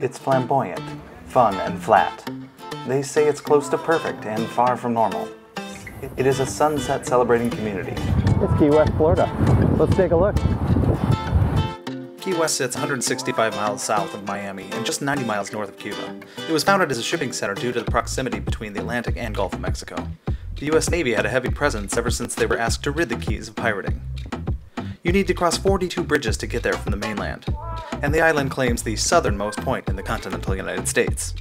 It's flamboyant, fun, and flat. They say it's close to perfect and far from normal. It is a sunset celebrating community. It's Key West, Florida. Let's take a look. Key West sits 165 miles south of Miami and just 90 miles north of Cuba. It was founded as a shipping center due to the proximity between the Atlantic and Gulf of Mexico. The U.S. Navy had a heavy presence ever since they were asked to rid the Keys of pirating. You need to cross 42 bridges to get there from the mainland, and the island claims the southernmost point in the continental United States.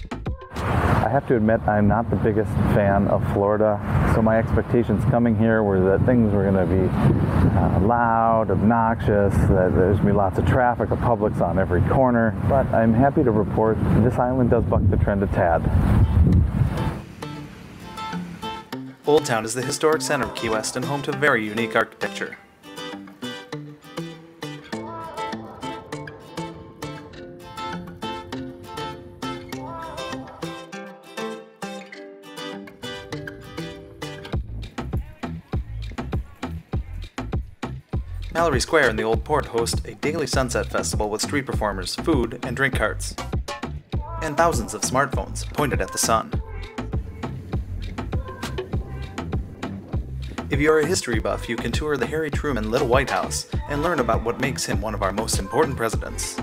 I have to admit I'm not the biggest fan of Florida, so my expectations coming here were that things were going to be loud, obnoxious, that there's going to be lots of traffic, a Publix on every corner, but I'm happy to report this island does buck the trend a tad. Old Town is the historic center of Key West and home to very unique architecture. Mallory Square and the Old Port host a daily sunset festival with street performers, food, and drink carts, and thousands of smartphones pointed at the sun. If you're a history buff, you can tour the Harry Truman Little White House and learn about what makes him one of our most important presidents.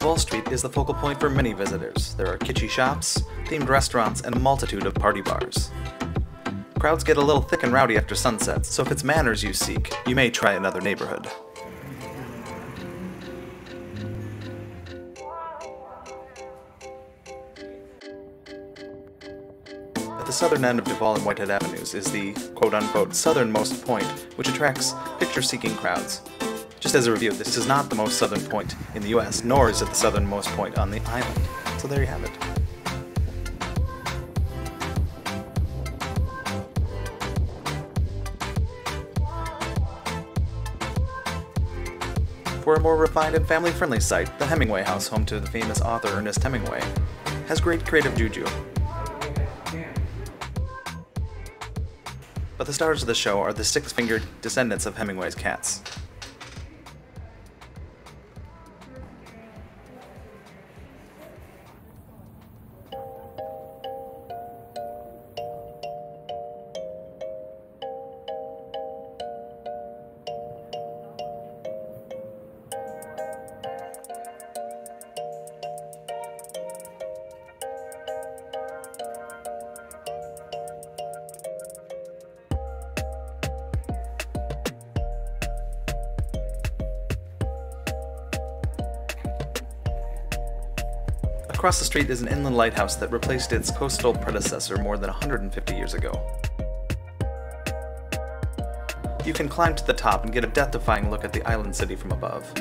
Wall Street is the focal point for many visitors. There are kitschy shops, themed restaurants, and a multitude of party bars. Crowds get a little thick and rowdy after sunset, so if it's manners you seek, you may try another neighborhood. At the southern end of Duval and Whitehead Avenues is the quote-unquote southernmost point, which attracts picture-seeking crowds. Just as a review, this is not the most southern point in the US, nor is it the southernmost point on the island. So there you have it. For a more refined and family-friendly site, the Hemingway House, home to the famous author Ernest Hemingway, has great creative juju. But the stars of the show are the six-fingered descendants of Hemingway's cats. Across the street is an inland lighthouse that replaced its coastal predecessor more than 150 years ago. You can climb to the top and get a death-defying look at the island city from above.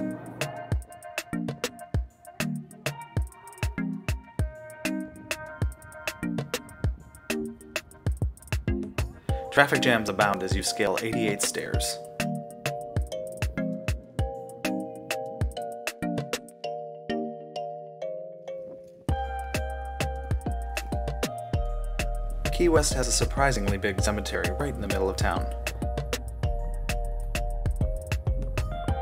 Traffic jams abound as you scale 88 stairs. Key West has a surprisingly big cemetery right in the middle of town.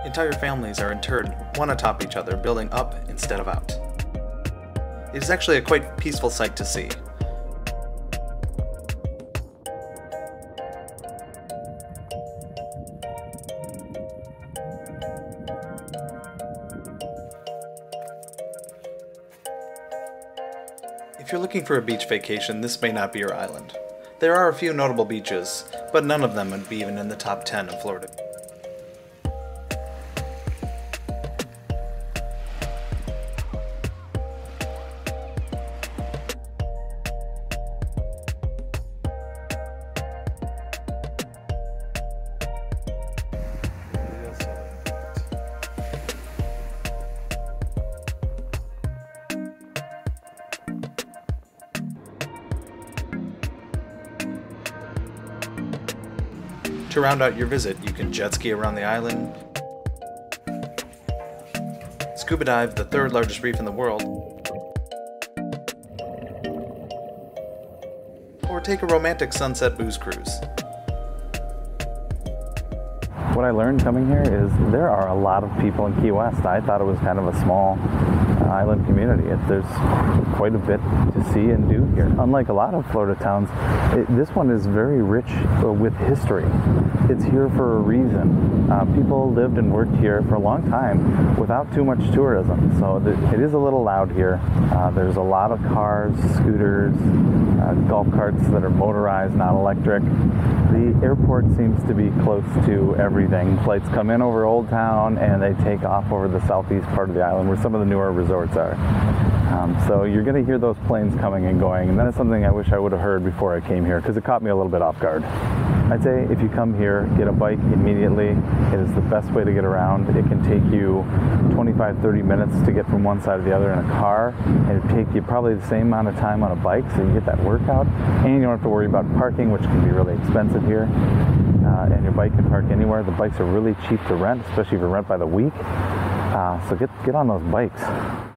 Entire families are interred one atop each other, building up instead of out. It is actually a quite peaceful sight to see. If you're looking for a beach vacation, this may not be your island. There are a few notable beaches, but none of them would be even in the top 10 of Florida. To round out your visit, you can jet ski around the island, scuba dive the third largest reef in the world, or take a romantic sunset booze cruise. What I learned coming here is there are a lot of people in Key West. I thought it was kind of a small island community. There's quite a bit to see and do here. Unlike a lot of Florida towns, this one is very rich with history. It's here for a reason. People lived and worked here for a long time without too much tourism, so it is a little loud here. There's a lot of cars, scooters, golf carts that are motorized, not electric. The airport seems to be close to everything. Flights come in over Old Town and they take off over the southeast part of the island where some of the newer resorts are. So you're going to hear those planes coming and going, and that is something I wish I would have heard before I came here because it caught me a little bit off guard. I'd say if you come here, get a bike immediately. It is the best way to get around. It can take you 25-30 minutes to get from one side to the other in a car, and it'd take you probably the same amount of time on a bike, so you get that workout, and you don't have to worry about parking, which can be really expensive here. And your bike can park anywhere. The bikes are really cheap to rent, especially if you rent by the week. So get on those bikes.